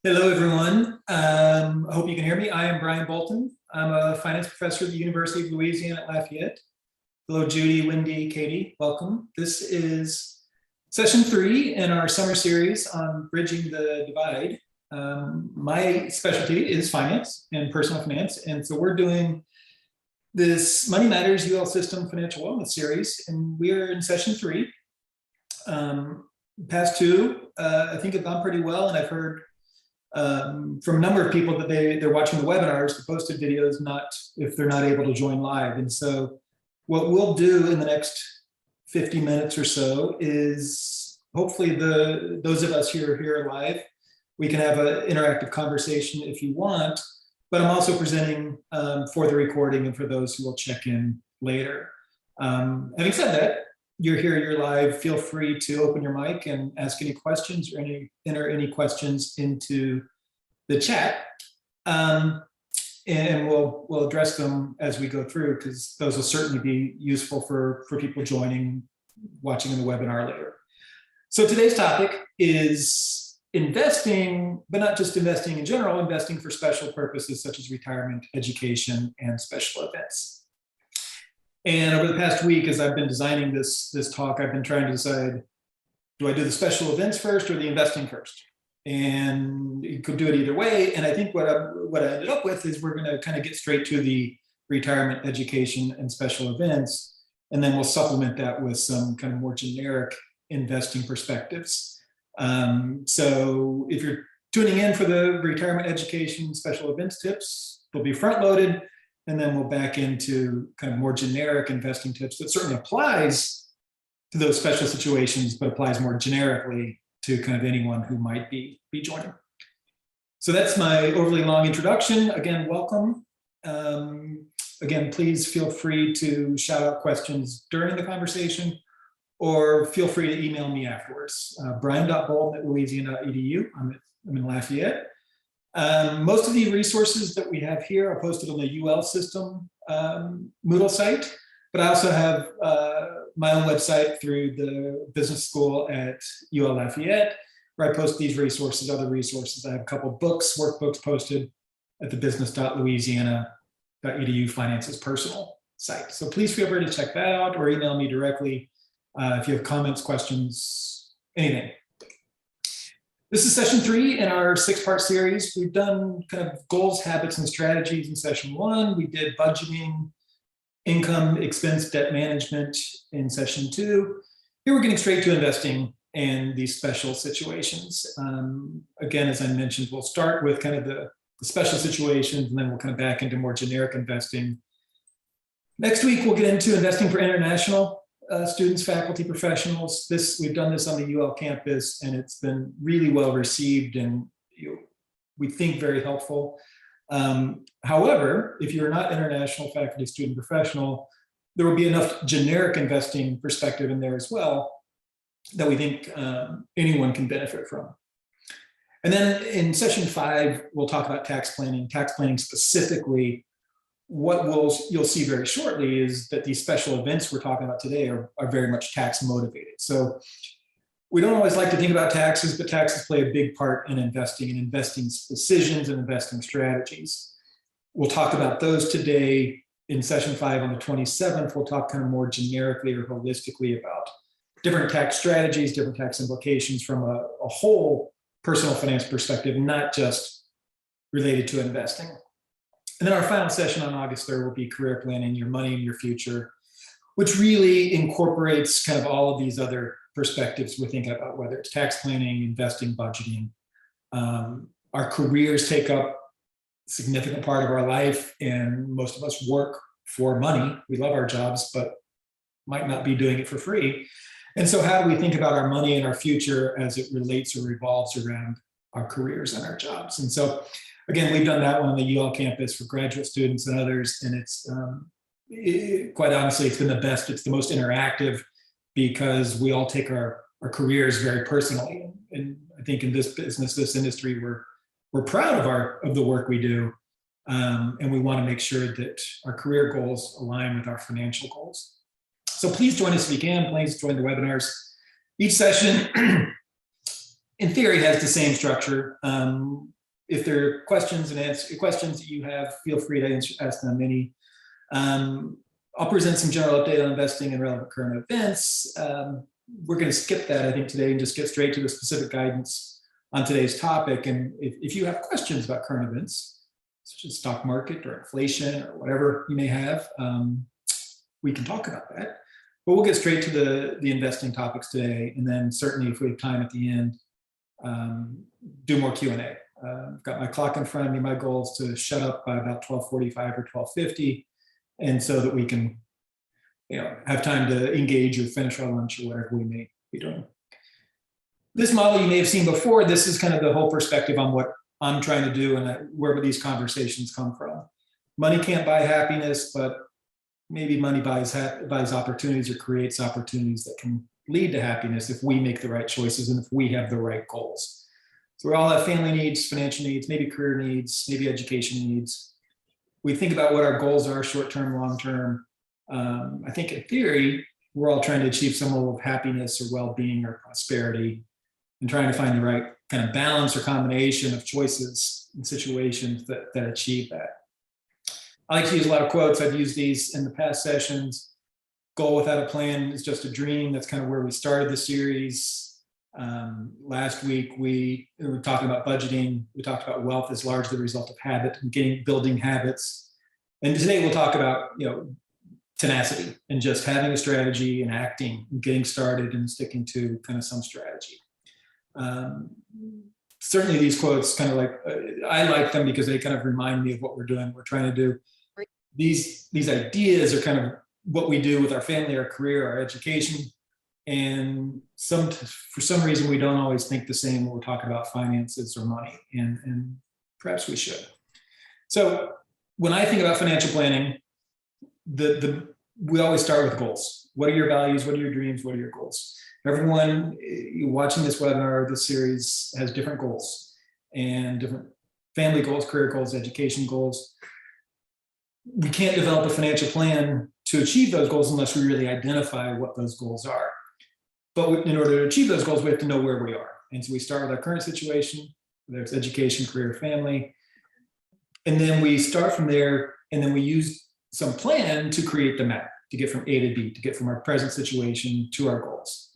Hello, everyone. I hope you can hear me. I am Brian Bolton. I'm a finance professor at the University of Louisiana at Lafayette. Hello, Judy, Wendy, Katie, welcome. This is session 3 in our summer series on bridging the divide. My specialty is finance and personal finance, and so we're doing this Money Matters UL System Financial Wellness series, and we're in session 3. Past 2, I think have gone pretty well, and I've heard from a number of people that they're watching the webinars, the posted videos, not if they're not able to join live. And so what we'll do in the next 50 minutes or so is hopefully those of us here live, we can have an interactive conversation if you want, but I'm also presenting for the recording and for those who will check in later. Having said that, you're live, feel free to open your mic and ask any questions or enter any questions into the chat. And we'll address them as we go through, because those will certainly be useful for people watching in the webinar later. So today's topic is investing, but not just investing in general, investing for special purposes such as retirement, education, and special events. And over the past week, as I've been designing this talk, I've been trying to decide, do I do the special events first or the investing first? And you could do it either way. And I think what I ended up with is we're going to kind of get straight to the retirement, education, and special events. And then we'll supplement that with some kind of more generic investing perspectives. So if you're tuning in for the retirement, education, special events tips, they'll be front loaded. And then we'll back into kind of more generic investing tips that certainly applies to those special situations, but applies more generically to kind of anyone who might be joining. So that's my overly long introduction. Again, welcome. Again, please feel free to shout out questions during the conversation, or feel free to email me afterwards. brian.bolton@louisiana.edu. I'm in Lafayette. Most of the resources that we have here are posted on the UL System Moodle site, but I also have my own website through the business school at UL Lafayette, where I post these resources, other resources. I have a couple of books, workbooks posted at the business.louisiana.edu Finances Personal site. So please feel free to check that out or email me directly if you have comments, questions, anything. This is session 3 in our 6-part series. We've done kind of goals, habits, and strategies in session 1. We did budgeting, income, expense, debt management in session 2. Here we're getting straight to investing and these special situations. Again, as I mentioned, we'll start with kind of the special situations, and then we'll kind of back into more generic investing. Next week, we'll get into investing for international students, faculty, professionals. We've done this on the UL campus, and it's been really well received, and we think very helpful. However, if you're not international, faculty, student, professional, there will be enough generic investing perspective in there as well that we think anyone can benefit from. And then in session 5, we'll talk about tax planning specifically. What you'll see very shortly is that these special events we're talking about today are very much tax motivated. So we don't always like to think about taxes, but taxes play a big part in investing and investing decisions and investing strategies. We'll talk about those today in session 5 on the 27th. We'll talk kind of more generically or holistically about different tax strategies, different tax implications from a whole personal finance perspective, not just related to investing. And then our final session on August 3rd will be career planning, your money and your future, which really incorporates kind of all of these other perspectives we're thinking about, whether it's tax planning, investing, budgeting. Our careers take up a significant part of our life, and most of us work for money. We love our jobs, but might not be doing it for free. And so how do we think about our money and our future as it relates or revolves around our careers and our jobs? And so again, we've done that one on the UL campus for graduate students and others, and it's quite honestly, it's been the best. It's the most interactive because we all take our careers very personally. And I think in this business, this industry, we're proud of the work we do, and we want to make sure that our career goals align with our financial goals. So please join us if you can. Please join the webinars each session. in theory, has the same structure. If there are questions that you have, feel free to ask them any. I'll present some general update on investing and relevant current events. We're going to skip that, I think, today and just get straight to the specific guidance on today's topic. And if you have questions about current events, such as stock market or inflation or whatever you may have, we can talk about that. But we'll get straight to the investing topics today. And then certainly if we have time at the end, do more Q&A. I've got my clock in front of me. My goal is to shut up by about 12:45 or 12:50. And so that we can, have time to engage or finish our lunch or whatever we may be doing. This model you may have seen before. This is kind of the whole perspective on what I'm trying to do and where these conversations come from. Money can't buy happiness, but maybe money buys opportunities or creates opportunities that can lead to happiness if we make the right choices and if we have the right goals. So we all have family needs, financial needs, maybe career needs, maybe education needs. We think about what our goals are, short-term, long-term. I think in theory, we're all trying to achieve some level of happiness or well-being or prosperity and trying to find the right kind of balance or combination of choices and situations that achieve that. I like to use a lot of quotes. I've used these in the past sessions. Goal without a plan is just a dream. That's kind of where we started the series. Last week, we were talking about budgeting. We talked about wealth as largely the result of habit and building habits. And today we'll talk about, tenacity and just having a strategy and acting and getting started and sticking to kind of some strategy. Certainly these quotes kind of I like them because they kind of remind me of what we're doing. We're trying to do these ideas are kind of what we do with our family, our career, our education. And for some reason, we don't always think the same when we're talking about finances or money, and perhaps we should. So when I think about financial planning, we always start with goals. What are your values? What are your dreams? What are your goals? Everyone watching this webinar, this series has different goals and different family goals, career goals, education goals. We can't develop a financial plan to achieve those goals unless we really identify what those goals are. But in order to achieve those goals, we have to know where we are. And so we start with our current situation, whether it's education, career, family. And then we start from there, and then we use some plan to create the map, to get from A to B, to get from our present situation to our goals.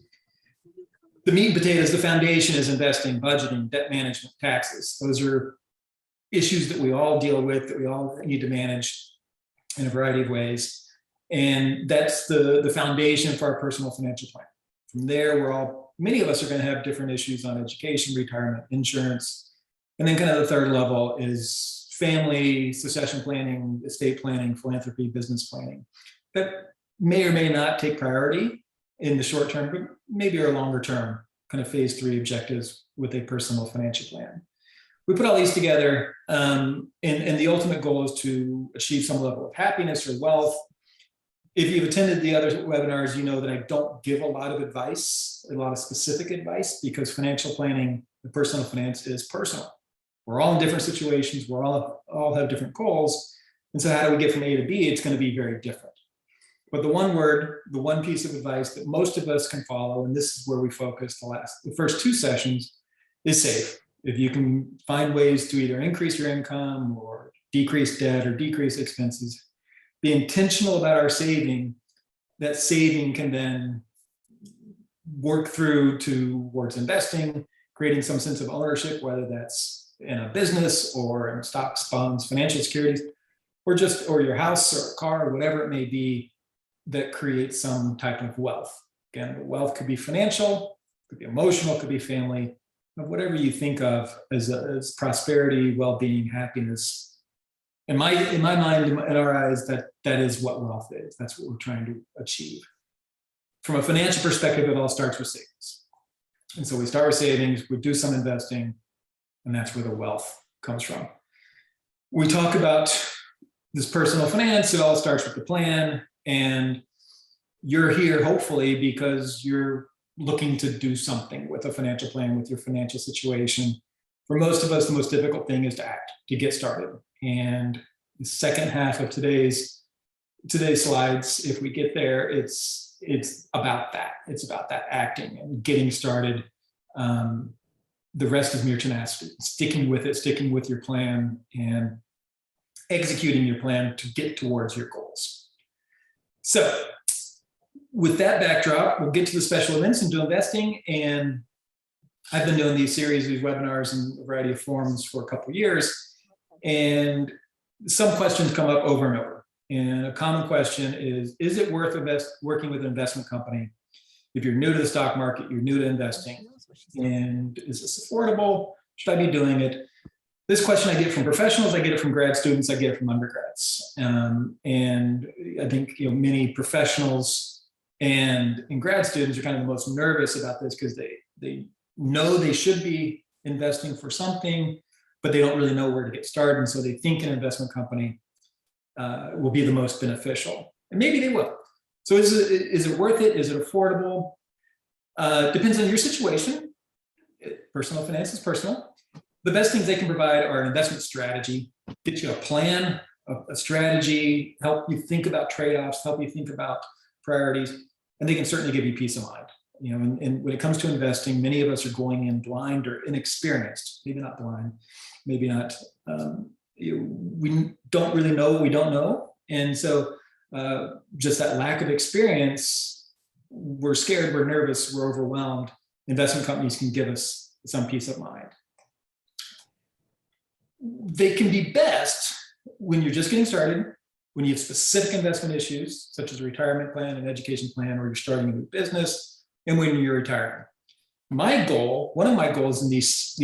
The meat and potatoes, the foundation is investing, budgeting, debt management, taxes. Those are issues that we all deal with, that we all need to manage in a variety of ways. And that's the foundation for our personal financial plan. From there, many of us are going to have different issues on education, retirement, insurance. And then kind of the third level is family, succession planning, estate planning, philanthropy, business planning. That may or may not take priority in the short term, but maybe are longer term, kind of phase 3 objectives with a personal financial plan. We put all these together, and the ultimate goal is to achieve some level of happiness or wealth. If you've attended the other webinars, you know that I don't give a lot of advice, a lot of specific advice, because financial planning and personal finance is personal. We're all in different situations. We're all have different goals. And so how do we get from A to B? It's going to be very different. But the one piece of advice that most of us can follow, and this is where we focus the first 2 sessions, is save. If you can find ways to either increase your income or decrease debt or decrease expenses, be intentional about our saving. That saving can then work through towards investing, creating some sense of ownership, whether that's in a business or in stocks, bonds, financial securities, or your house or a car or whatever it may be that creates some type of wealth. Again, the wealth could be financial, could be emotional, could be family, whatever you think of as prosperity, well-being, happiness. In my mind, in our eyes, that is what wealth is. That's what we're trying to achieve. From a financial perspective, it all starts with savings. And so we start with savings, we do some investing, and that's where the wealth comes from. We talk about this personal finance. It all starts with the plan. And you're here, hopefully, because you're looking to do something with a financial plan, with your financial situation. For most of us, the most difficult thing is to act, to get started. And the second half of today's slides, if we get there, it's about that. It's about that acting and getting started. the rest is mere tenacity, sticking with it, sticking with your plan, and executing your plan to get towards your goals. So with that backdrop, we'll get to the special events into investing. And I've been doing these series, these webinars in a variety of forms for a couple of years. And some questions come up over and over. And a common question is it worth working with an investment company? If you're new to the stock market, you're new to investing, and is this affordable? Should I be doing it? This question I get from professionals, I get it from grad students, I get it from undergrads. And I think many professionals and grad students are kind of the most nervous about this because they know they should be investing for something, but they don't really know where to get started. And so they think an investment company will be the most beneficial. And maybe they will. So is it worth it? Is it affordable? Depends on your situation. Personal finance is personal. The best things they can provide are an investment strategy, get you a plan, a strategy, help you think about trade-offs, help you think about priorities, and they can certainly give you peace of mind. And when it comes to investing, many of us are going in blind or inexperienced, maybe not blind, maybe not, we don't really know what we don't know. And so just that lack of experience, we're scared, we're nervous, we're overwhelmed. Investment companies can give us some peace of mind. They can be best when you're just getting started, when you have specific investment issues, such as a retirement plan, an education plan, or you're starting a new business, and when you're retiring. My goal, one of my goals in these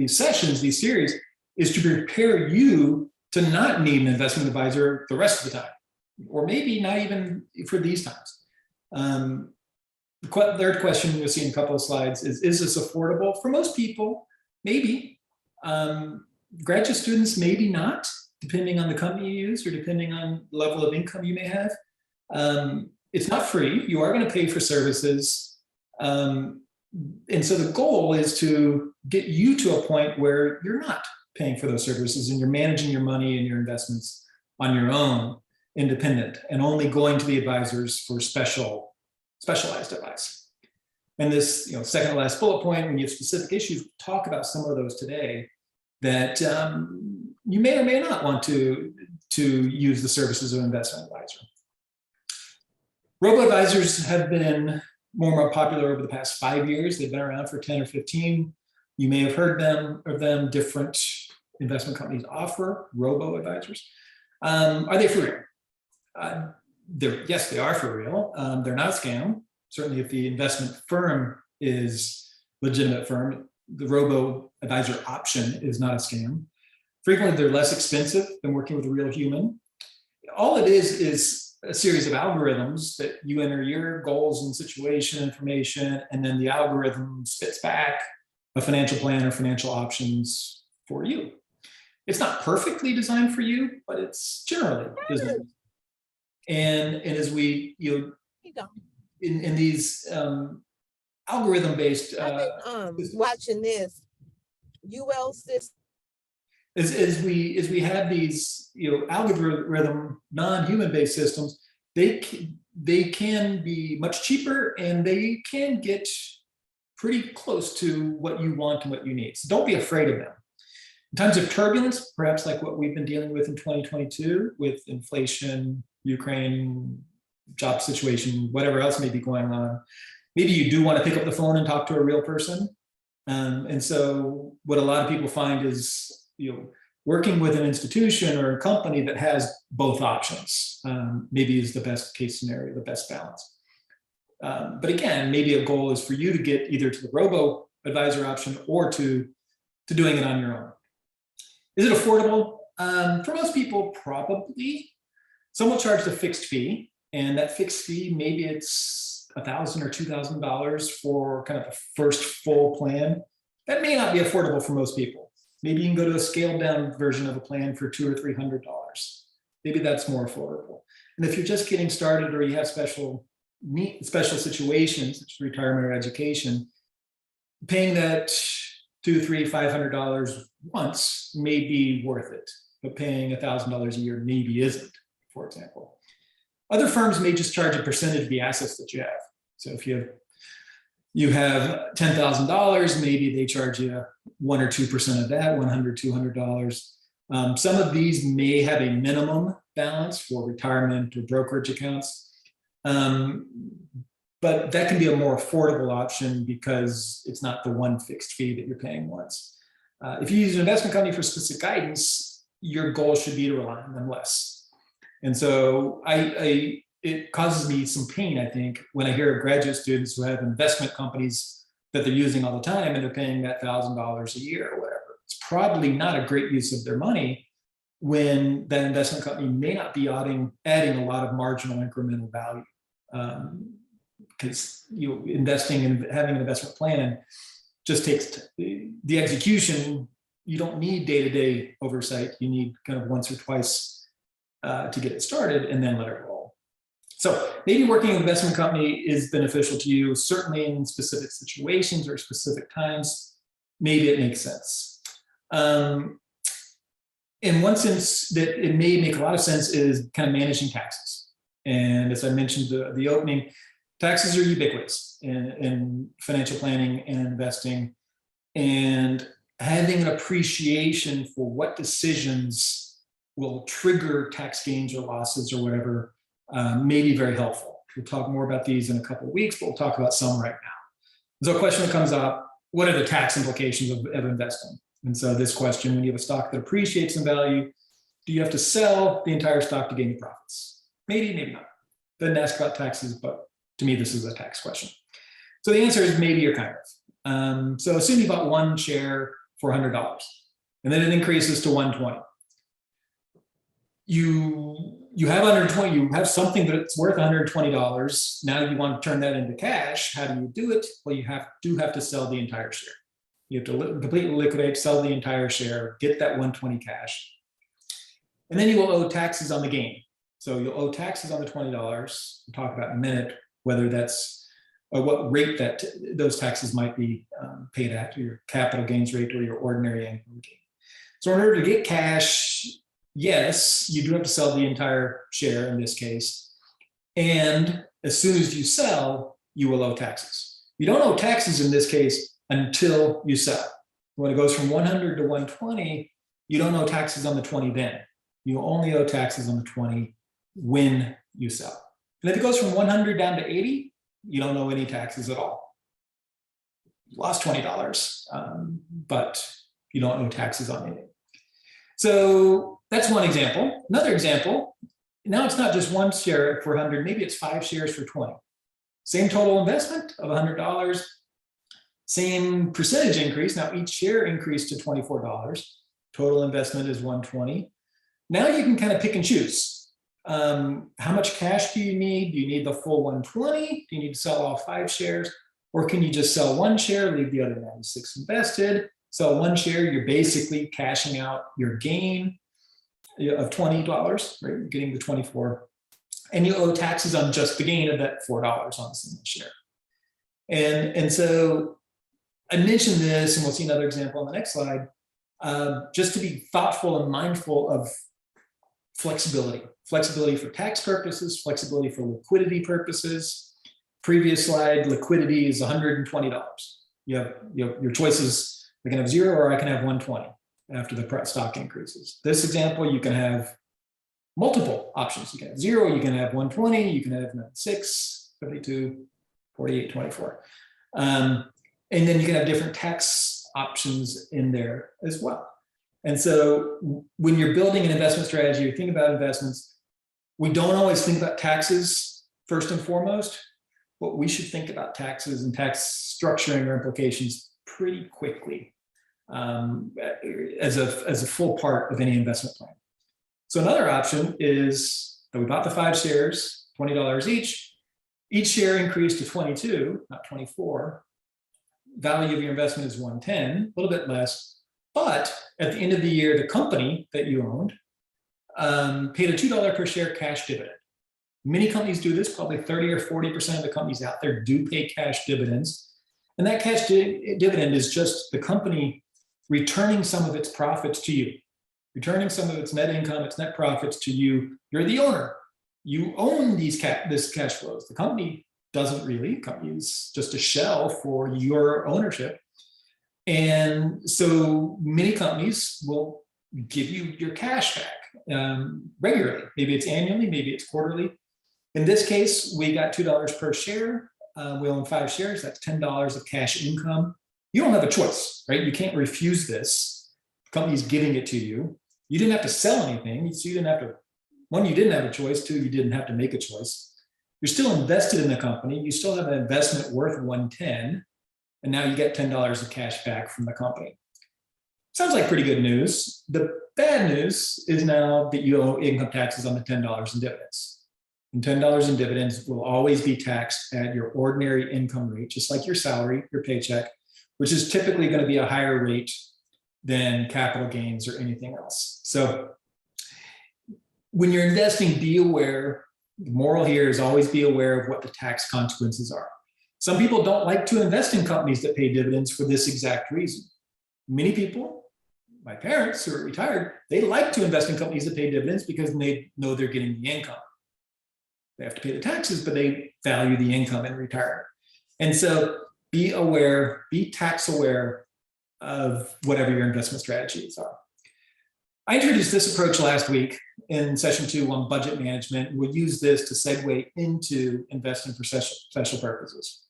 sessions, these series, is to prepare you to not need an investment advisor the rest of the time, or maybe not even for these times. The third question you'll see in a couple of slides is this affordable? For most people, maybe. Graduate students, maybe not, depending on the company you use or depending on the level of income you may have. It's not free. You are going to pay for services. And so the goal is to get you to a point where you're not paying for those services and you're managing your money and your investments on your own, independent, and only going to the advisors for specialized advice. And this, second to last bullet point, when you have specific issues, talk about some of those today that you may or may not want to use the services of an investment advisor. Robo Advisors have been more and more popular over the past 5 years. They've been around for 10 or 15. You may have heard of them. Different investment companies offer Robo Advisors. Are they for real? Yes, they are for real. They're not a scam. Certainly if the investment firm is a legitimate firm, the Robo Advisor option is not a scam. Frequently, they're less expensive than working with a real human. All it is a series of algorithms that you enter your goals and situation information, and then the algorithm spits back a financial plan or financial options for you. It's not perfectly designed for you, but it's generally designed. And as we, in these algorithm-based I've been watching this UL system. As we have these algorithm non-human-based systems, they can be much cheaper and they can get pretty close to what you want and what you need. So don't be afraid of them. In times of turbulence, perhaps like what we've been dealing with in 2022 with inflation, Ukraine, job situation, whatever else may be going on, maybe you do want to pick up the phone and talk to a real person. And so what a lot of people find is, working with an institution or a company that has both options, maybe is the best case scenario, the best balance. But again, maybe a goal is for you to get either to the Robo Advisor option or to doing it on your own. Is it affordable? For most people, probably. Some will charge the fixed fee, and that fixed fee, maybe it's $1,000 or $2,000 for kind of the first full plan. That may not be affordable for most people. Maybe you can go to a scaled down version of a plan for $200 or $300. Maybe that's more affordable. And if you're just getting started or you have special situations, such as retirement or education, paying that $200, $300, $500 once may be worth it, but paying $1,000 a year maybe isn't, for example. Other firms may just charge a percentage of the assets that you have. So if you have You have $10,000, maybe they charge you 1 or 2% of that, $100, $200. Some of these may have a minimum balance for retirement or brokerage accounts. But that can be a more affordable option because it's not the one fixed fee that you're paying once. If you use an investment company for specific guidance, your goal should be to rely on them less. And so it causes me some pain, I think, when I hear of graduate students who have investment companies that they're using all the time and they're paying that $1,000 a year or whatever. It's probably not a great use of their money when that investment company may not be adding a lot of marginal incremental value. Because investing and having an investment plan just takes the execution. You don't need day-to-day oversight. You need kind of once or twice to get it started and then let it roll. So maybe working in an investment company is beneficial to you, certainly in specific situations or specific times. Maybe it makes sense. In one sense that it may make a lot of sense is kind of managing taxes. And as I mentioned the opening, taxes are ubiquitous in financial planning and investing, and having an appreciation for what decisions will trigger tax gains or losses or whatever may be very helpful. We'll talk more about these in a couple of weeks, but we'll talk about some right now. So a question that comes up, what are the tax implications of investing? And so this question, when you have a stock that appreciates in value, do you have to sell the entire stock to gain the profits? Maybe, maybe not. Doesn't ask about taxes, but to me, this is a tax question. So the answer is maybe you're kind of. So assume you bought one share for $100, and then it increases to 120. You have 120. You have something that's worth $120. Now you want to turn that into cash. How do you do it? Well, you do have to sell the entire share. You have to completely liquidate, sell the entire share, get that 120 cash, and then you will owe taxes on the gain. So you'll owe taxes on the $20. We'll talk about in a minute whether that's what rate that those taxes might be paid at, your capital gains rate or your ordinary income gain. So in order to get cash, yes, you do have to sell the entire share in this case. And as soon as you sell, you will owe taxes. You don't owe taxes in this case until you sell. When it goes from 100 to 120, you don't owe taxes on the 20 then. You only owe taxes on the 20 when you sell. And if it goes from 100 down to 80, you don't owe any taxes at all. You lost $20, but you don't owe taxes on anything. So that's one example. Another example, now it's not just one share for 100, maybe it's 5 shares for 20. Same total investment of $100, same percentage increase. Now each share increased to $24. Total investment is $120. Now you can kind of pick and choose. How much cash do you need? Do you need the full 120? Do you need to sell all 5 shares? Or can you just sell 1 share, leave the other 96 invested? Sell 1 share, you're basically cashing out your gain of $20, right? You're getting the 24. And you owe taxes on just the gain of that $4 on a single share. And so I mentioned this, and we'll see another example on the next slide, just to be thoughtful and mindful of flexibility. Flexibility for tax purposes, flexibility for liquidity purposes. Previous slide, liquidity is $120. You have your choices. I can have 0 or I can have 120 after the stock increases. This example, you can have multiple options. You can have 0, you can have 120, you can have 96, 52, 48, 24. And then you can have different tax options in there as well. And so when you're building an investment strategy, you're thinking about investments, we don't always think about taxes first and foremost, but we should think about taxes and tax structuring or implications pretty quickly as a full part of any investment plan. So another option is that we bought the 5 shares, $20 each. Each share increased to 22, not 24. Value of your investment is 110, a little bit less. But at the end of the year, the company that you owned paid a $2 per share cash dividend. Many companies do this, probably 30 or 40% of the companies out there do pay cash dividends. And that cash dividend is just the company returning some of its profits to you, returning some of its net income, its net profits to you. You're the owner. You own this cash flows. The company doesn't really. Company is just a shell for your ownership. And so many companies will give you your cash back regularly. Maybe it's annually, maybe it's quarterly. In this case, we got $2 per share. We own 5 shares. That's $10 of cash income. You don't have a choice, right? You can't refuse this. The company's giving it to you. You didn't have to sell anything. So you didn't have to, one, you didn't have a choice. 2, you didn't have to make a choice. You're still invested in the company. You still have an investment worth $110. And now you get $10 of cash back from the company. Sounds like pretty good news. The bad news is now that you owe income taxes on the $10 in dividends. And $10 in dividends will always be taxed at your ordinary income rate, just like your salary, your paycheck, which is typically going to be a higher rate than capital gains or anything else. So when you're investing, be aware. The moral here is always be aware of what the tax consequences are. Some people don't like to invest in companies that pay dividends for this exact reason. Many people, my parents who are retired, they like to invest in companies that pay dividends because they know they're getting the income. They have to pay the taxes, but they value the income in retirement. And so be aware, be tax aware of whatever your investment strategies are. I introduced this approach last week in session 2 on budget management. We'll use this to segue into investing for special purposes.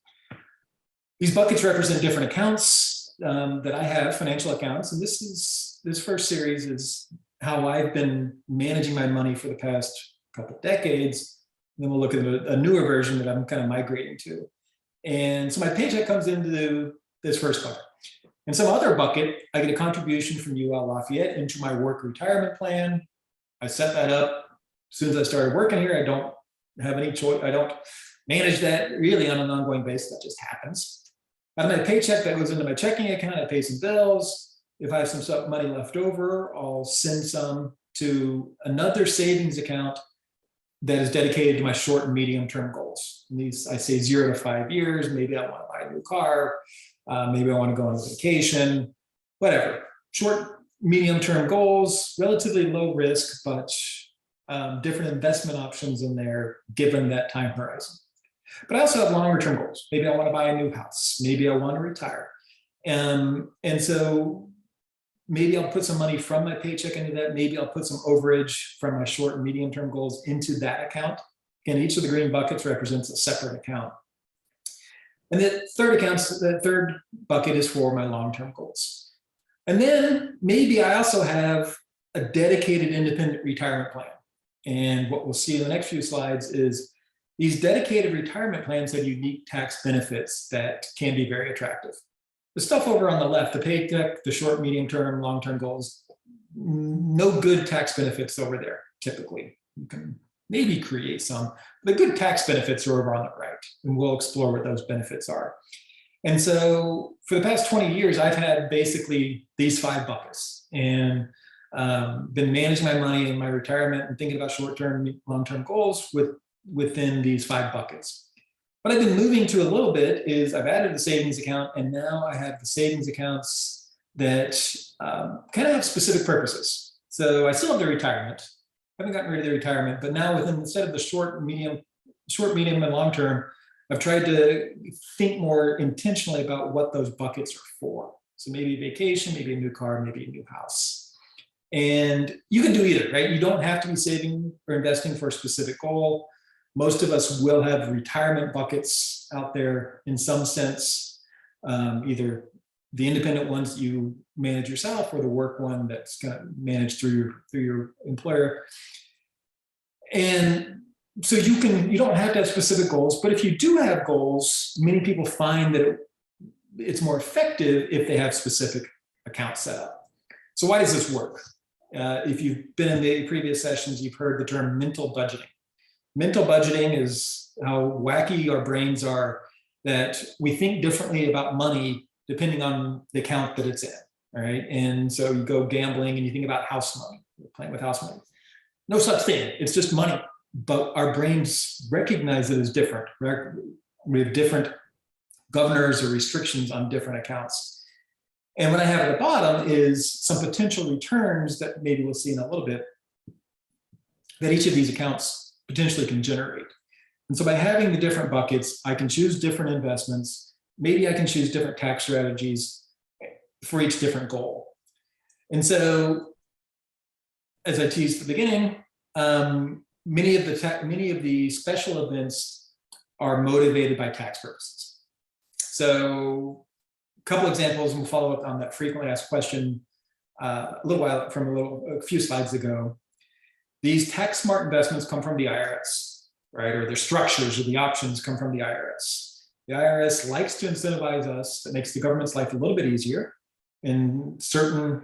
These buckets represent different accounts that I have, financial accounts, and this first series is how I've been managing my money for the past couple of decades. And then we'll look at a newer version that I'm kind of migrating to. And so my paycheck comes into this first bucket. In some other bucket, I get a contribution from UL Lafayette into my work retirement plan. I set that up. As soon as I started working here, I don't have any choice. I don't manage that really on an ongoing basis. That just happens. Out of my paycheck, that goes into my checking account. I pay some bills. If I have some money left over, I'll send some to another savings account that is dedicated to my short and medium term goals. And these, I say 0 to 5 years. Maybe I want to buy a new car. Maybe I want to go on a vacation, whatever. Short, medium term goals, relatively low risk, but different investment options in there given that time horizon. But I also have longer term goals. Maybe I want to buy a new house. Maybe I want to retire. And so maybe I'll put some money from my paycheck into that. Maybe I'll put some overage from my short and medium term goals into that account. Again, each of the green buckets represents a separate account. And the third bucket is for my long-term goals. And then maybe I also have a dedicated independent retirement plan. And what we'll see in the next few slides is these dedicated retirement plans have unique tax benefits that can be very attractive. The stuff over on the left, the paycheck, the short, medium term, long-term goals, no good tax benefits over there, typically. You can maybe create some. The good tax benefits are over on the right, and we'll explore what those benefits are. And so for the past 20 years, I've had basically these 5 buckets and been managing my money in my retirement and thinking about short-term, long-term goals within these 5 buckets. What I've been moving to a little bit is I've added the savings account, and now I have the savings accounts that kind of have specific purposes. So I still have the retirement. I haven't gotten rid of the retirement, but now instead of the short, medium, and long term, I've tried to think more intentionally about what those buckets are for. So maybe a vacation, maybe a new car, maybe a new house. And you can do either, right? You don't have to be saving or investing for a specific goal. Most of us will have retirement buckets out there in some sense, either the independent ones that you manage yourself or the work one that's kind of managed through your employer. And so you don't have to have specific goals, but if you do have goals, many people find that it's more effective if they have specific accounts set up. So why does this work? If you've been in the previous sessions, you've heard the term mental budgeting. Mental budgeting is how wacky our brains are, that we think differently about money depending on the account that it's in, all right? And so you go gambling and you think about house money, you're playing with house money. No such thing, it's just money, but our brains recognize it as different. We have different governors or restrictions on different accounts. And what I have at the bottom is some potential returns that maybe we'll see in a little bit that each of these accounts potentially can generate. And so by having the different buckets, I can choose different investments. Maybe I can choose different tax strategies for each different goal. And so, as I teased at the beginning, many of the special events are motivated by tax purposes. So a couple examples, and we'll follow up on that frequently asked question a few slides ago. These tax smart investments come from the IRS, right? Or their structures or the options come from the IRS. The IRS likes to incentivize us. That makes the government's life a little bit easier in certain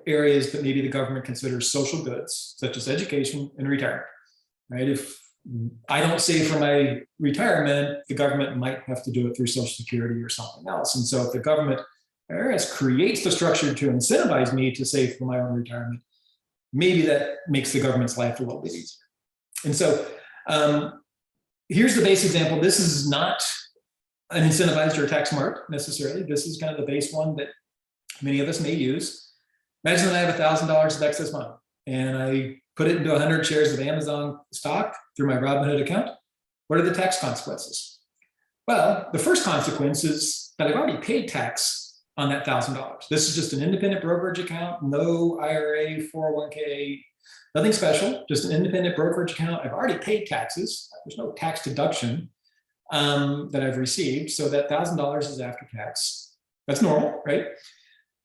areas that maybe the government considers social goods, such as education and retirement, right? If I don't save for my retirement, the government might have to do it through Social Security or something else. And so if the government, IRS, creates the structure to incentivize me to save for my own retirement, maybe that makes the government's life a little bit easier. And so here's the base example. This is not an incentivized or tax smart necessarily. This is kind of the base one that many of us may use. Imagine that I have $1,000 of excess money and I put it into 100 shares of Amazon stock through my Robinhood account. What are the tax consequences? Well, the first consequence is that I've already paid tax on that $1,000. This is just an independent brokerage account, no IRA, 401k, nothing special, just an independent brokerage account. I've already paid taxes. There's no tax deduction that I've received. So that $1,000 is after tax. That's normal, right?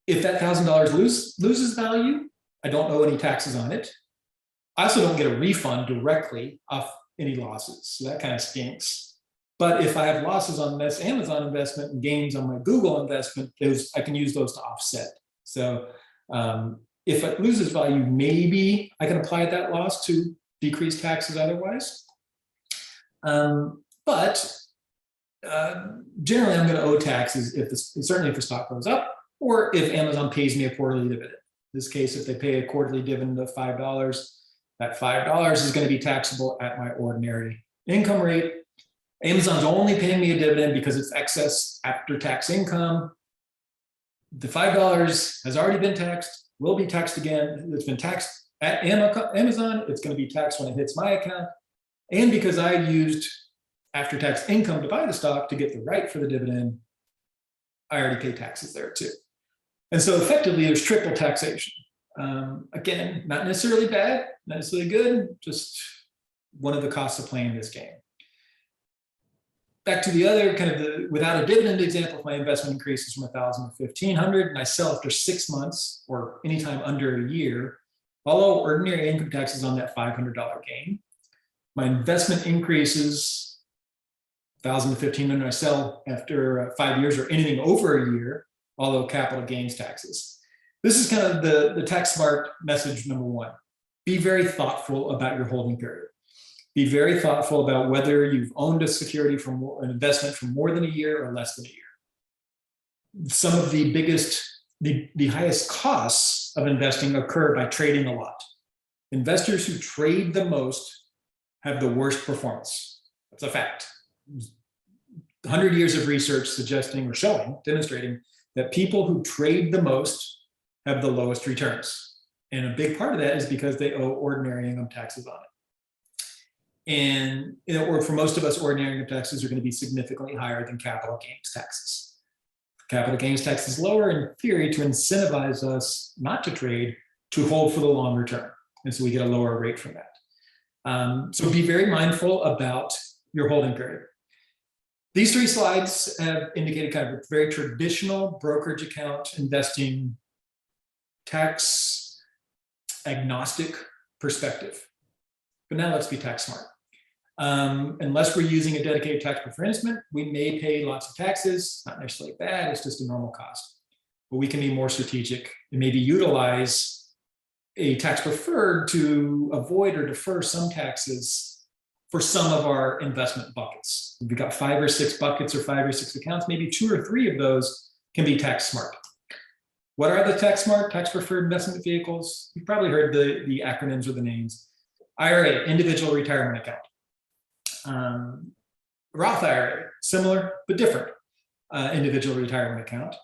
If that $1,000 loses value, I don't owe any taxes on it. I also don't get a refund directly off any losses. So that kind of stinks. But if I have losses on this Amazon investment and gains on my Google investment, I can use those to offset. So if it loses value, maybe I can apply that loss to decrease taxes otherwise. But generally, I'm going to owe taxes certainly if the stock goes up, or if Amazon pays me a quarterly dividend. In this case, if they pay a quarterly dividend of $5, that $5 is going to be taxable at my ordinary income rate. Amazon's only paying me a dividend because it's excess after-tax income. The $5 has already been taxed, will be taxed again. It's been taxed at Amazon. It's going to be taxed when it hits my account. And because I used after-tax income to buy the stock to get the right for the dividend, I already pay taxes there too. And so effectively, there's triple taxation. Again, not necessarily bad, not necessarily good, just one of the costs of playing this game. Back to the other kind of without a dividend example, if my investment increases from 1,000 to 1,500 and I sell after 6 months or anytime under a year, I'll owe ordinary income taxes on that $500 gain. My investment increases 1,000 to 1,500, I sell after 5 years or anything over a year, although capital gains taxes. This is kind of the tax smart message number one. Be very thoughtful about your holding period. Be very thoughtful about whether you've owned a security an investment for more than a year or less than a year. Some of the highest costs of investing occur by trading a lot. Investors who trade the most have the worst performance. That's a fact. 100 years of research suggesting or demonstrating that people who trade the most have the lowest returns. And a big part of that is because they owe ordinary income taxes on it. And or for most of us, ordinary income taxes are going to be significantly higher than capital gains taxes. Capital gains tax is lower in theory to incentivize us not to trade, to hold for the longer term. And so we get a lower rate from that. So be very mindful about your holding period. These 3 slides have indicated kind of a very traditional brokerage account investing tax agnostic perspective. But now let's be tax smart. Unless we're using a dedicated tax preferred instrument, we may pay lots of taxes, not necessarily bad, it's just a normal cost. But we can be more strategic and maybe utilize a tax preferred to avoid or defer some taxes for some of our investment buckets. If we've got 5 or 6 buckets or 5 or 6 accounts, maybe 2 or 3 of those can be tax smart. What are the tax smart, tax preferred investment vehicles? You've probably heard the acronyms or the names. IRA, individual retirement account. Roth IRA, similar but different individual retirement account.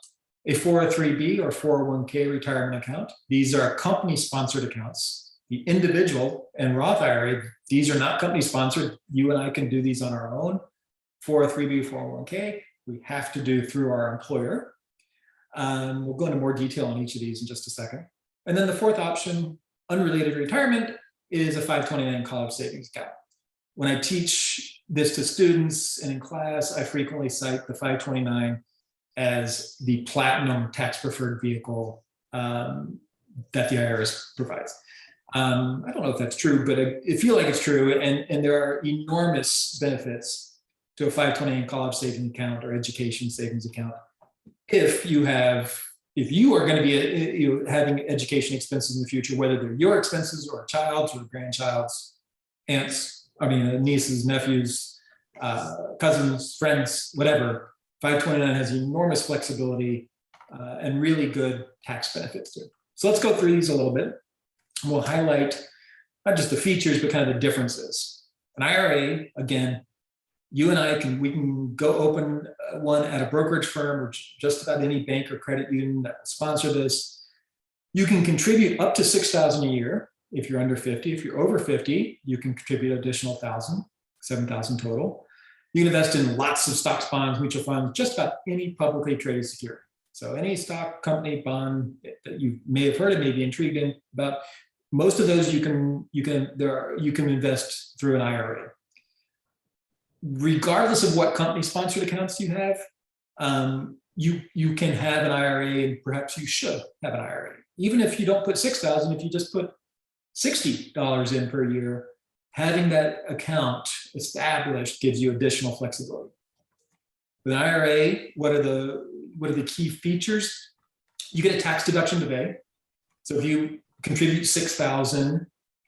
A 403B or 401k retirement account. These are company-sponsored accounts. The individual and Roth IRA, these are not company sponsored. You and I can do these on our own. 403b, 401k, we have to do through our employer. We'll go into more detail on each of these in just a second. And then the fourth option, unrelated retirement, is a 529 college savings account. When I teach this to students and in class, I frequently cite the 529 as the platinum tax preferred vehicle that the IRS provides. I don't know if that's true, but I feel like it's true. And there are enormous benefits to a 529 college savings account or education savings account. If you are going to be having education expenses in the future, whether they're your expenses or a child's or a grandchild's, nieces, nephews, cousins, friends, whatever, 529 has enormous flexibility and really good tax benefits too. So let's go through these a little bit. We'll highlight not just the features, but kind of the differences. An IRA, again, you and I we can go open one at a brokerage firm or just about any bank or credit union that will sponsor this. You can contribute up to $6,000 a year if you're under 50. If you're over 50, you can contribute additional $1,000, $7,000 total. You can invest in lots of stocks, bonds, mutual funds, just about any publicly traded security. So any stock, company, bond that you may have heard of, may be intrigued in about, most of those you can invest through an IRA. Regardless of what company sponsored accounts you have, you can have an IRA, and perhaps you should have an IRA. Even if you don't put $6,000, if you just put $60 in per year, having that account established gives you additional flexibility. With an IRA, what are the key features? You get a tax deduction today. So if you contribute $6,000,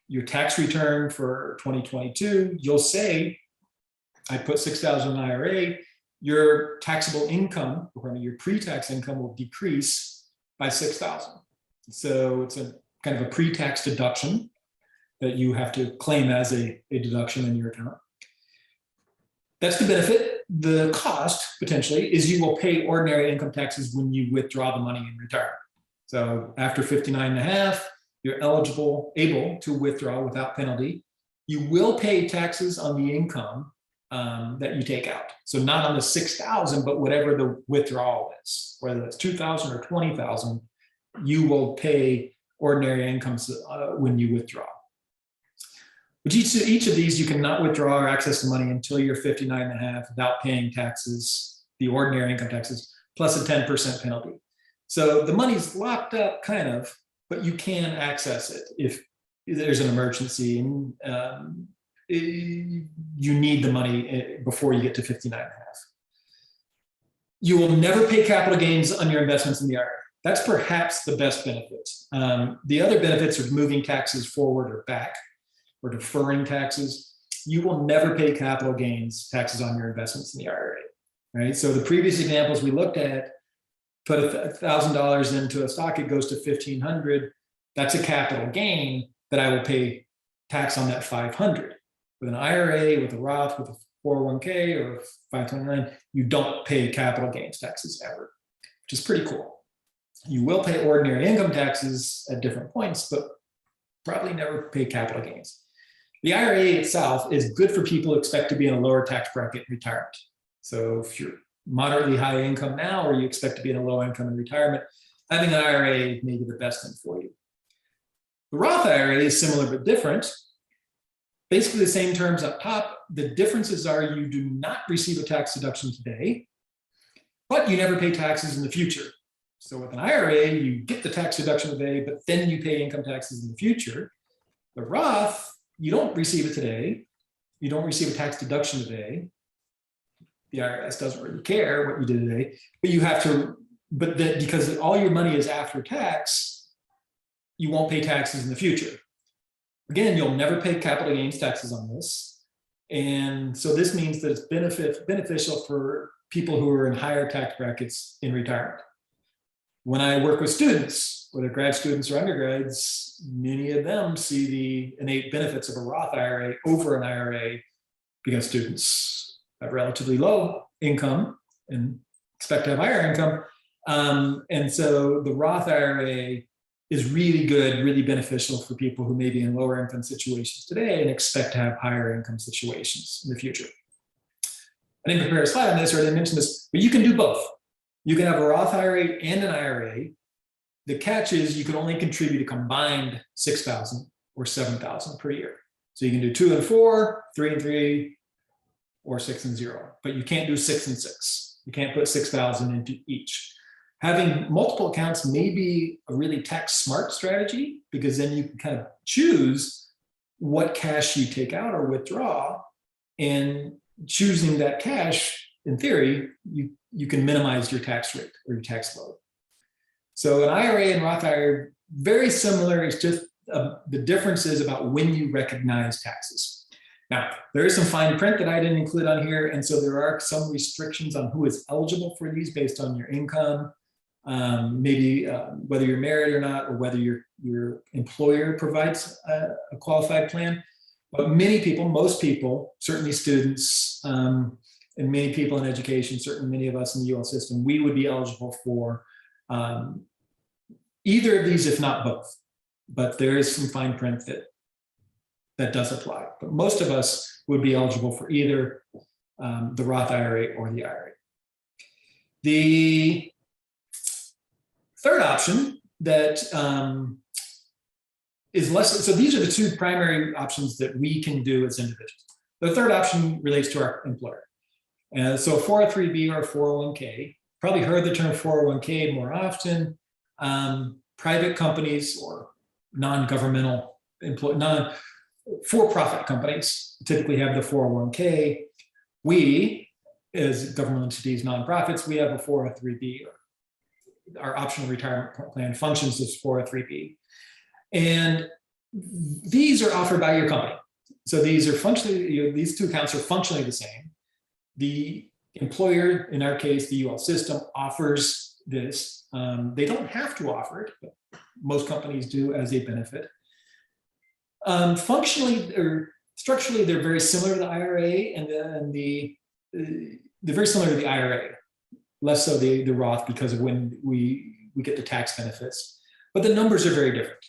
your tax return for 2022, you'll say, I put $6,000 in IRA, your taxable income, your pre-tax income will decrease by $6,000. So it's a kind of a pre-tax deduction that you have to claim as a deduction in your account. That's the benefit. The cost, potentially, is you will pay ordinary income taxes when you withdraw the money in retirement. So after 59.5, you're able to withdraw without penalty. You will pay taxes on the income that you take out. So not on the $6,000, but whatever the withdrawal is, whether it's $2,000 or $20,000, you will pay ordinary incomes when you withdraw. But each of these, you cannot withdraw or access the money until you're 59.5 without paying taxes, the ordinary income taxes, plus a 10% penalty. So the money's locked up, kind of, but you can access it if there's an emergency and you need the money before you get to 59.5. You will never pay capital gains on your investments in the IRA. That's perhaps the best benefit. The other benefits are moving taxes forward or back, or deferring taxes. You will never pay capital gains taxes on your investments in the IRA, right? So the previous examples we looked at, put $1,000 into a stock, it goes to $1,500. That's a capital gain that I will pay tax on that $500. With an IRA, with a Roth, with a 401k or 529, you don't pay capital gains taxes ever, which is pretty cool. You will pay ordinary income taxes at different points, but probably never pay capital gains. The IRA itself is good for people who expect to be in a lower tax bracket in retirement. So if you're moderately high income now, or you expect to be in a low income in retirement, having an IRA may be the best thing for you. The Roth IRA is similar but different. Basically the same terms up top. The differences are you do not receive a tax deduction today, but you never pay taxes in the future. So with an IRA, you get the tax deduction today, but then you pay income taxes in the future. The Roth, you don't receive it today. You don't receive a tax deduction today. The IRS doesn't really care what you did today, but you have to, because all your money is after tax, you won't pay taxes in the future. Again, you'll never pay capital gains taxes on this. And so this means that it's beneficial for people who are in higher tax brackets in retirement. When I work with students, whether grad students or undergrads, many of them see the innate benefits of a Roth IRA over an IRA because students have relatively low income and expect to have higher income. And so the Roth IRA is really good, really beneficial for people who may be in lower income situations today and expect to have higher income situations in the future. I didn't prepare a slide on this, or I didn't mention this, but you can do both. You can have a Roth IRA and an IRA. The catch is you can only contribute a combined $6,000 or $7,000 per year. So you can do 2 and 4, 3 and 3, or 6 and 0, but you can't do 6 and 6. You can't put 6,000 into each. Having multiple accounts may be a really tax smart strategy, because then you can kind of choose what cash you take out or withdraw, and choosing that cash, in theory, you can minimize your tax rate or your tax load. So an IRA and Roth IRA, very similar. It's just the difference is about when you recognize taxes. Now, there is some fine print that I didn't include on here, and so there are some restrictions on who is eligible for these based on your income, maybe whether you're married or not, or whether your employer provides a qualified plan. But many people, most people, certainly students, and many people in education, certainly many of us in the UL system, we would be eligible for either of these, if not both. But there is some fine print that does apply. But most of us would be eligible for either the Roth IRA or the IRA. The third option that is less, so these are the two primary options that we can do as individuals. The third option relates to our employer. And so 403B or 401k, probably heard the term 401k more often. Private companies or non-governmental for-profit companies typically have the 401k. We, as government entities, nonprofits, we have a 403b. Our optional retirement plan functions as 403b. And these are offered by your company. So these are functionally, these two accounts are functionally the same. The employer, in our case, the UL system, offers this. They don't have to offer it, but most companies do as a benefit. Functionally or structurally, they're very similar to the IRA, and they're very similar to the IRA, less so the Roth because of when we get the tax benefits. But the numbers are very different.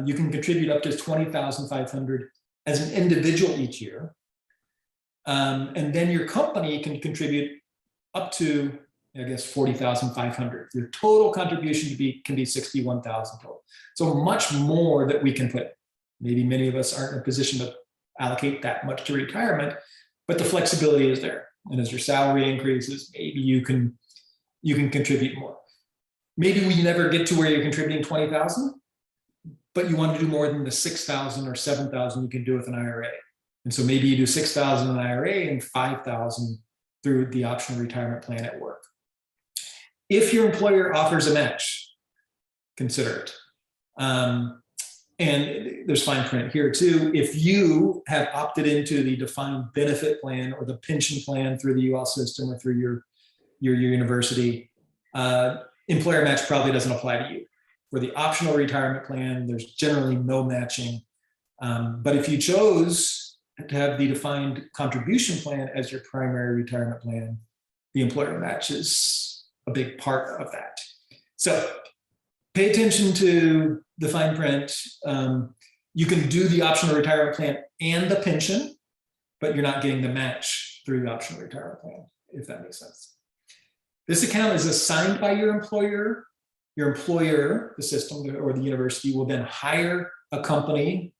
You can contribute up to $20,500 as an individual each year. And then your company can contribute up to, I guess, $40,500. Your total contribution can be $61,000 total. So much more that we can put. Maybe many of us aren't in a position to allocate that much to retirement, but the flexibility is there. And as your salary increases, maybe you can contribute more. Maybe we never get to where you're contributing $20,000, but you want to do more than the $6,000 or $7,000 you can do with an IRA. And so maybe you do $6,000 in an IRA and $5,000 through the optional retirement plan at work. If your employer offers a match, consider it. And there's fine print here too. If you have opted into the defined benefit plan or the pension plan through the UL system or through your university, employer match probably doesn't apply to you. For the optional retirement plan, there's generally no matching. But if you chose to have the defined contribution plan as your primary retirement plan, the employer match is a big part of that. So pay attention to the fine print. You can do the optional retirement plan and the pension, but you're not getting the match through the optional retirement plan, if that makes sense. This account is assigned by your employer. Your employer, the system or the university, will then hire a company,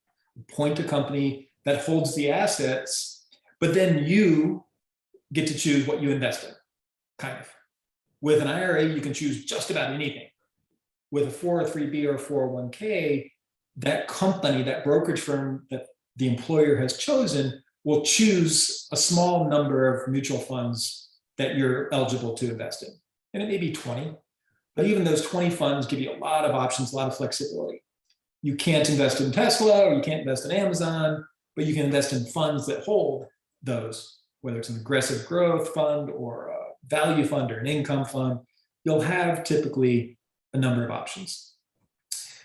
appoint a company that holds the assets, but then you get to choose what you invest in, kind of. With an IRA, you can choose just about anything. With a 403b or 401k, that company, that brokerage firm that the employer has chosen will choose a small number of mutual funds that you're eligible to invest in. And it may be 20, but even those 20 funds give you a lot of options, a lot of flexibility. You can't invest in Tesla or you can't invest in Amazon, but you can invest in funds that hold those, whether it's an aggressive growth fund or a value fund or an income fund. You'll have typically a number of options.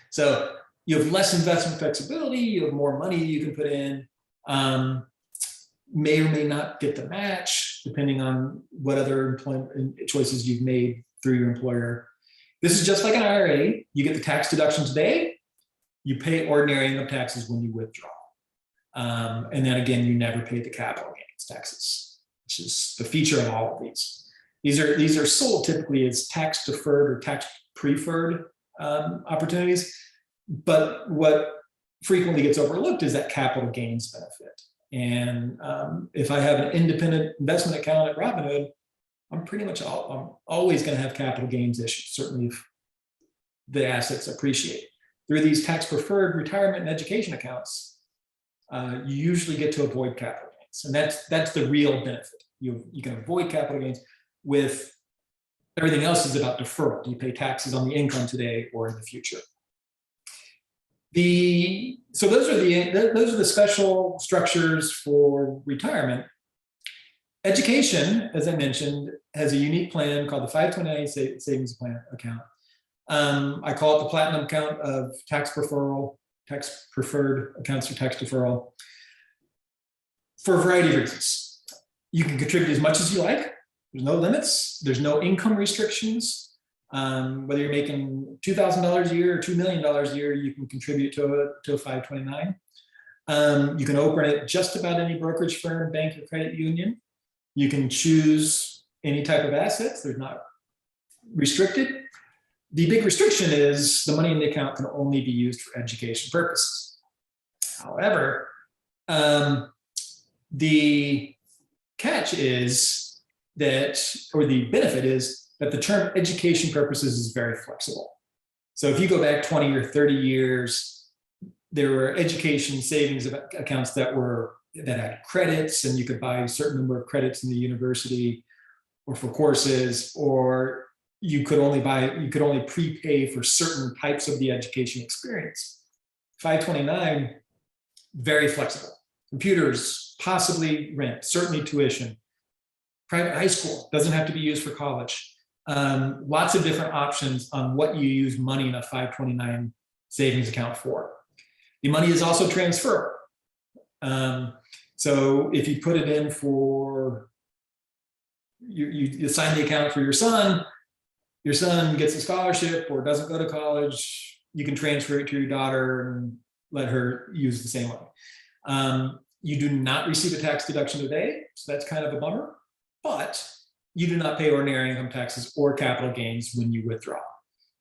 So you have less investment flexibility, you have more money you can put in, may or may not get the match, depending on what other employment choices you've made through your employer. This is just like an IRA. You get the tax deduction today. You pay ordinary income taxes when you withdraw. And then again, you never pay the capital gains taxes, which is the feature of all of these. These are sold typically as tax deferred or tax preferred opportunities. But what frequently gets overlooked is that capital gains benefit. And if I have an independent investment account at Robinhood, I'm always going to have capital gains issues, certainly if the assets appreciate. Through these tax preferred retirement and education accounts, you usually get to avoid capital gains. And that's the real benefit. You can avoid capital gains. With everything else is about deferral. Do you pay taxes on the income today or in the future? So those are the special structures for retirement. Education, as I mentioned, has a unique plan called the 529 savings plan account. I call it the platinum account of tax preferred accounts for tax deferral for a variety of reasons. You can contribute as much as you like. There's no limits. There's no income restrictions. Whether you're making $2,000 a year or $2 million a year, you can contribute to a 529. You can open it just about any brokerage firm, bank, or credit union. You can choose any type of assets. They're not restricted. The big restriction is the money in the account can only be used for education purposes. However, the catch is that, or the benefit is that the term education purposes is very flexible. So if you go back 20 or 30 years, there were education savings accounts that had credits, and you could buy a certain number of credits in the university or for courses, or you could only prepay for certain types of the education experience. 529, very flexible. Computers, possibly rent, certainly tuition. Private high school, doesn't have to be used for college. Lots of different options on what you use money in a 529 savings account for. The money is also transferable. So if you put it in for, you assign the account for your son gets a scholarship or doesn't go to college, you can transfer it to your daughter and let her use the same money. You do not receive a tax deduction today, so that's kind of a bummer, but you do not pay ordinary income taxes or capital gains when you withdraw.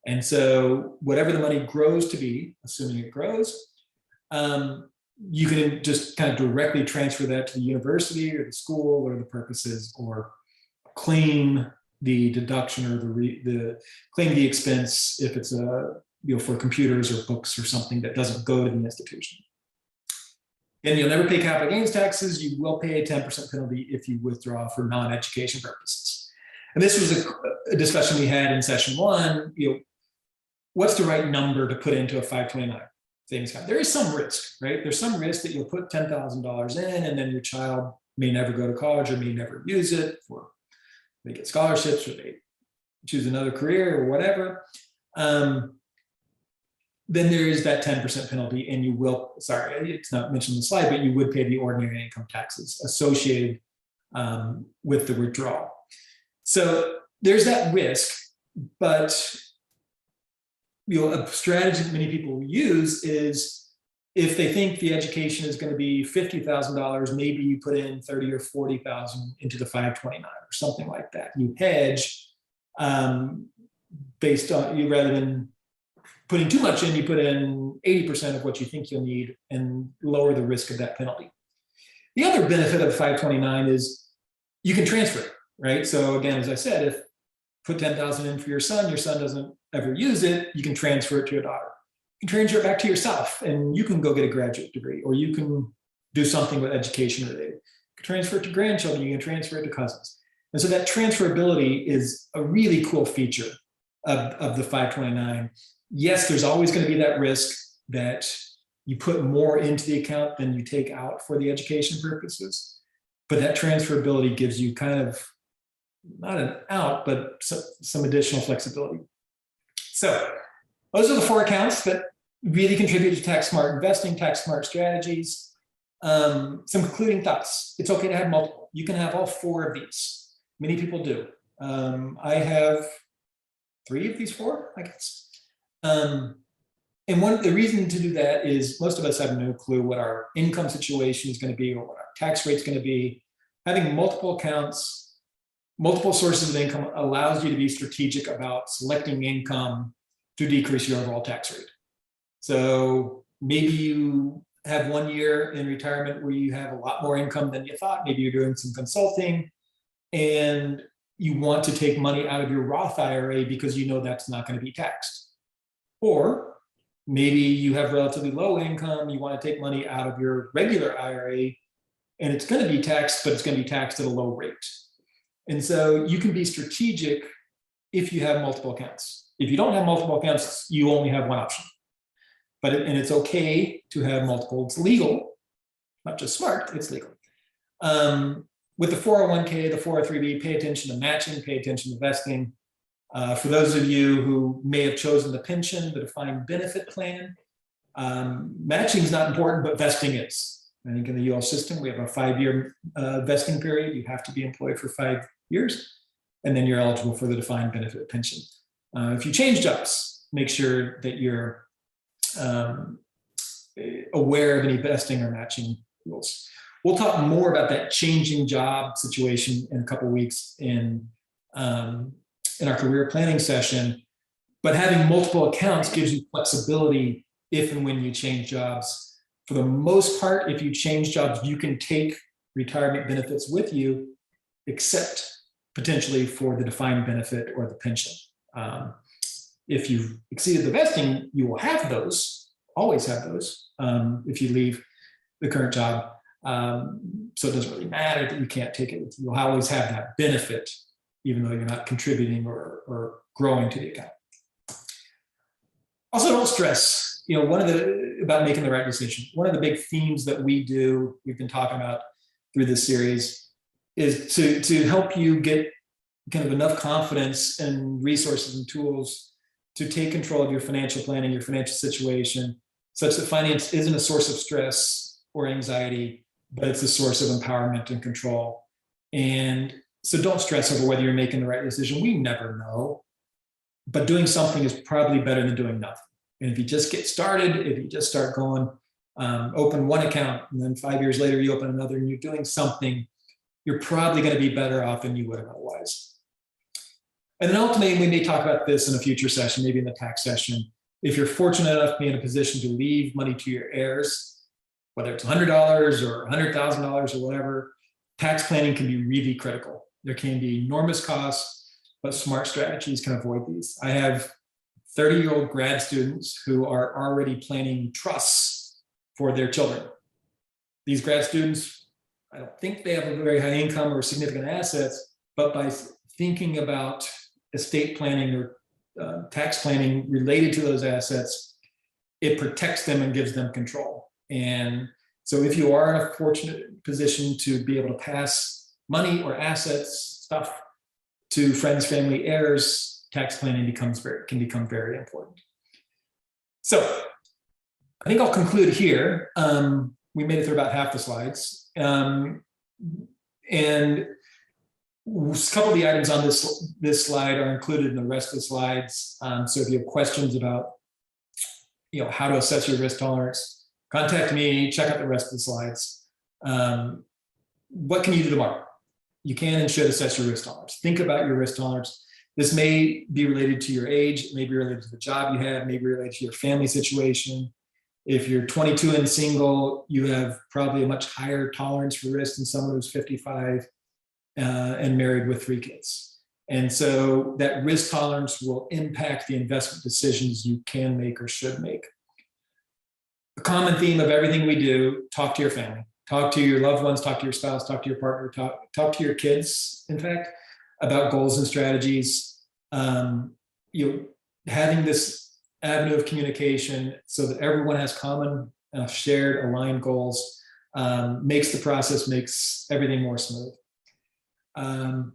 And so whatever the money grows to be, assuming it grows, you can just kind of directly transfer that to the university or the school or the purposes, or claim the deduction or claim the expense if it's for computers or books or something that doesn't go to the institution. And you'll never pay capital gains taxes. You will pay a 10% penalty if you withdraw for non-education purposes. And this was a discussion we had in session 1. What's the right number to put into a 529 savings account? There is some risk, right? There's some risk that you'll put $10,000 in, and then your child may never go to college or may never use it, or they get scholarships, or they choose another career or whatever. Then there is that 10% penalty, and you will, sorry, it's not mentioned in the slide, but you would pay the ordinary income taxes associated with the withdrawal. So there's that risk, but a strategy that many people use is, if they think the education is going to be $50,000, maybe you put in 30 or 40,000 into the 529 or something like that. You hedge based on, you rather than putting too much in, you put in 80% of what you think you'll need and lower the risk of that penalty. The other benefit of 529 is you can transfer it, right? So again, as I said, if put 10,000 in for your son doesn't ever use it, you can transfer it to your daughter. You can transfer it back to yourself, and you can go get a graduate degree, or you can do something with education related. You can transfer it to grandchildren, you can transfer it to cousins. And so that transferability is a really cool feature of the 529. Yes, there's always going to be that risk that you put more into the account than you take out for the education purposes, but that transferability gives you kind of not an out, but some additional flexibility. So those are the 4 accounts that really contribute to tax smart investing, tax smart strategies. Some concluding thoughts. It's okay to have multiple. You can have all 4 of these. Many people do. I have 3 of these 4, I guess. And the reason to do that is most of us have no clue what our income situation is going to be or what our tax rate is going to be. Having multiple accounts, multiple sources of income allows you to be strategic about selecting income to decrease your overall tax rate. So maybe you have 1 year in retirement where you have a lot more income than you thought. Maybe you're doing some consulting and you want to take money out of your Roth IRA because you know that's not going to be taxed. Or maybe you have relatively low income, you want to take money out of your regular IRA and it's going to be taxed, but it's going to be taxed at a low rate. And so you can be strategic if you have multiple accounts. If you don't have multiple accounts, you only have one option. And it's okay to have multiple. It's legal, not just smart, it's legal. With the 401k, the 403b, pay attention to matching, pay attention to vesting. For those of you who may have chosen the pension, the defined benefit plan, matching is not important, but vesting is. I think in the US system, we have a 5-year vesting period. You have to be employed for 5 years, and then you're eligible for the defined benefit pension. If you change jobs, make sure that you're aware of any vesting or matching rules. We'll talk more about that changing job situation in a couple of weeks in our career planning session, but having multiple accounts gives you flexibility if and when you change jobs. For the most part, if you change jobs, you can take retirement benefits with you, except potentially for the defined benefit or the pension. If you've exceeded the vesting, you will have those, always have those, if you leave the current job. So it doesn't really matter that you can't take it with you. You'll always have that benefit, even though you're not contributing or growing to the account. Also, don't stress. About making the right decision. One of the big themes that we've been talking about through this series is to help you get kind of enough confidence and resources and tools to take control of your financial planning, your financial situation, such that finance isn't a source of stress or anxiety, but it's a source of empowerment and control. And so don't stress over whether you're making the right decision. We never know, but doing something is probably better than doing nothing. And if you just get started, if you just start going, open one account, and then 5 years later, you open another and you're doing something, you're probably going to be better off than you would have otherwise. And then ultimately, we may talk about this in a future session, maybe in the tax session. If you're fortunate enough to be in a position to leave money to your heirs, whether it's $100 or $100,000 or whatever, tax planning can be really critical. There can be enormous costs, but smart strategies can avoid these. I have 30-year-old grad students who are already planning trusts for their children. These grad students, I don't think they have a very high income or significant assets, but by thinking about estate planning or tax planning related to those assets, it protects them and gives them control. And so if you are in a fortunate position to be able to pass money or assets, stuff to friends, family, heirs, tax planning can become very important. So I think I'll conclude here. We made it through about half the slides. And a couple of the items on this slide are included in the rest of the slides. So if you have questions about how to assess your risk tolerance, contact me, check out the rest of the slides. What can you do tomorrow? You can and should assess your risk tolerance. Think about your risk tolerance. This may be related to your age, it may be related to the job you have, maybe related to your family situation. If you're 22 and single, you have probably a much higher tolerance for risk than someone who's 55 and married with 3 kids. And so that risk tolerance will impact the investment decisions you can make or should make. A common theme of everything we do: talk to your family, talk to your loved ones, talk to your spouse, talk to your partner, talk to your kids, in fact, about goals and strategies. Having this avenue of communication so that everyone has common, shared, aligned goals makes everything more smooth. And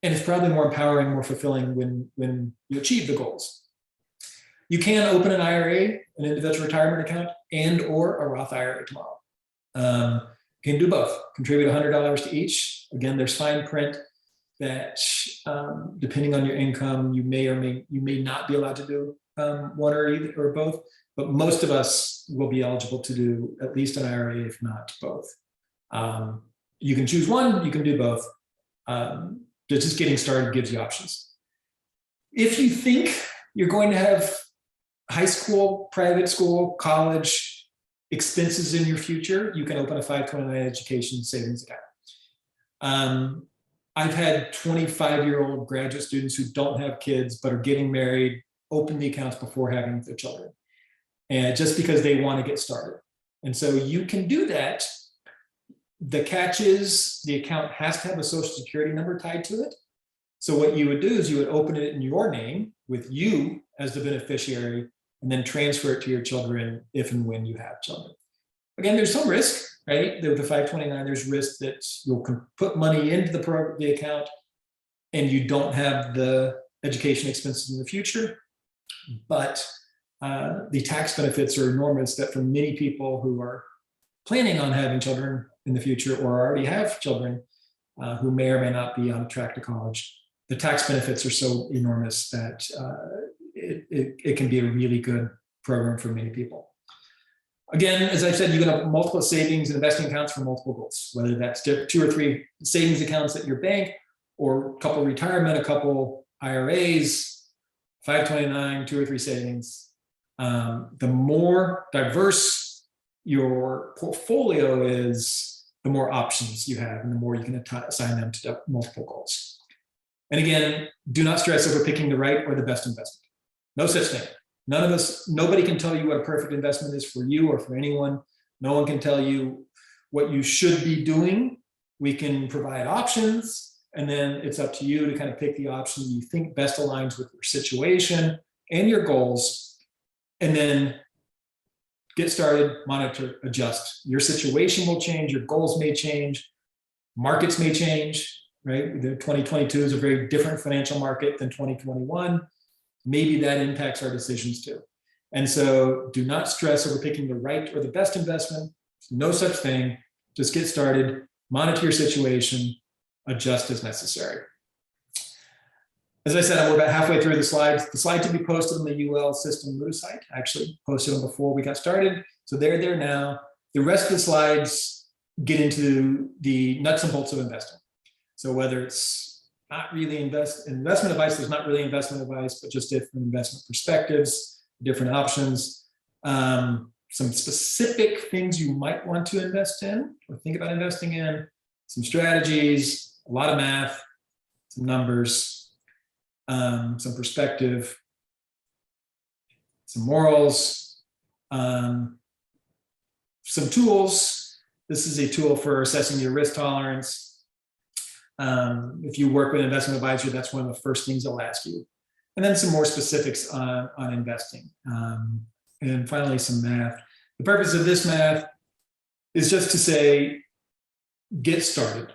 it's probably more empowering, more fulfilling when you achieve the goals. You can open an IRA, an individual retirement account, and or a Roth IRA tomorrow. You can do both. Contribute $100 to each. Again, there's fine print. that depending on your income, you may not be allowed to do one or either or both, but most of us will be eligible to do at least an IRA, if not both. You can choose one, you can do both. Just getting started gives you options. If you think you're going to have high school, private school, college expenses in your future, you can open a 529 education savings account. I've had 25-year-old graduate students who don't have kids but are getting married open the accounts before having their children, and just because they want to get started. And so you can do that. The catch is the account has to have a social security number tied to it. So what you would do is you would open it in your name with you as the beneficiary, and then transfer it to your children if and when you have children. Again, there's some risk, right? With the 529, there's risk that you'll put money into the account and you don't have the education expenses in the future. But the tax benefits are enormous, that for many people who are planning on having children in the future or already have children who may or may not be on track to college, the tax benefits are so enormous that it can be a really good program for many people. Again, as I said, you can have multiple savings and investing accounts for multiple goals, whether that's 2 or 3 savings accounts at your bank, or a couple retirement, a couple IRAs, 529, 2 or 3 savings. The more diverse your portfolio is, the more options you have and the more you can assign them to multiple goals. And again, do not stress over picking the right or the best investment. No such thing. None of us, nobody can tell you what a perfect investment is for you or for anyone. No one can tell you what you should be doing. We can provide options, and then it's up to you to kind of pick the option you think best aligns with your situation and your goals, and then get started, monitor, adjust. Your situation will change, your goals may change, markets may change, right? The 2022 is a very different financial market than 2021. Maybe that impacts our decisions too. And so do not stress over picking the right or the best investment. No such thing. Just get started, monitor your situation, adjust as necessary. As I said, we're about halfway through the slides. The slides will be posted on the UL System Moodle site. I actually posted them before we got started. So they're there now. The rest of the slides get into the nuts and bolts of investing. So whether it's not really investment advice, there's not really investment advice, but just different investment perspectives, different options, some specific things you might want to invest in or think about investing in, some strategies, a lot of math, some numbers, some perspective, some morals, some tools. This is a tool for assessing your risk tolerance. If you work with an investment advisor, that's one of the first things they'll ask you. And then some more specifics on investing. And finally, some math. The purpose of this math is just to say, get started.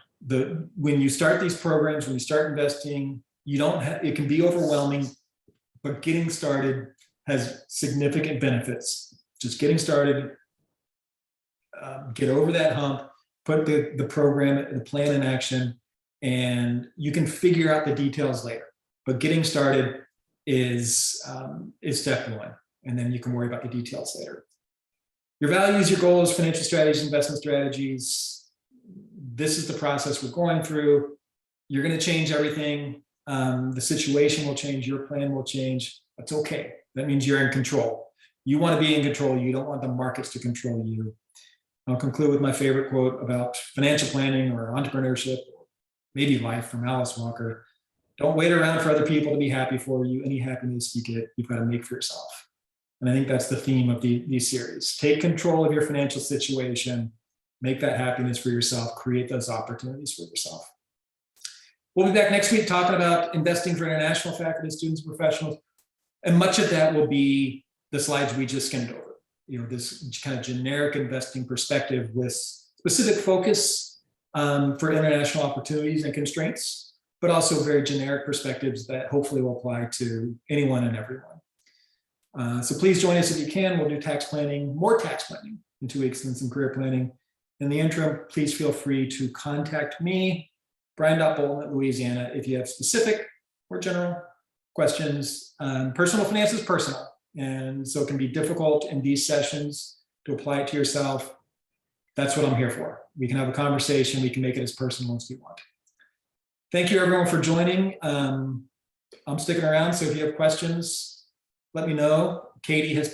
When you start these programs, when you start investing, it can be overwhelming, but getting started has significant benefits. Just getting started, get over that hump, put the plan in action, and you can figure out the details later. But getting started is step one, and then you can worry about the details later. Your values, your goals, financial strategies, investment strategies. This is the process we're going through. You're going to change everything. The situation will change. Your plan will change. That's okay. That means you're in control. You want to be in control. You don't want the markets to control you. I'll conclude with my favorite quote about financial planning or entrepreneurship, or maybe life, from Alice Walker. Don't wait around for other people to be happy for you. Any happiness you get, you've got to make for yourself. And I think that's the theme of these series. Take control of your financial situation, make that happiness for yourself, create those opportunities for yourself. We'll be back next week talking about investing for international faculty, students, and professionals. And much of that will be the slides we just skimmed over. This kind of generic investing perspective with specific focus for international opportunities and constraints, but also very generic perspectives that hopefully will apply to anyone and everyone. So please join us if you can. We'll do more tax planning in 2 weeks, and some career planning. In the interim, please feel free to contact me brian.bolton@louisiana if you have specific or general questions. Personal finance is personal, and so it can be difficult in these sessions to apply it to yourself. That's what I'm here for. We can have a conversation. We can make it as personal as we want. Thank you, everyone, for joining. I'm sticking around, so if you have questions, let me know. Katie has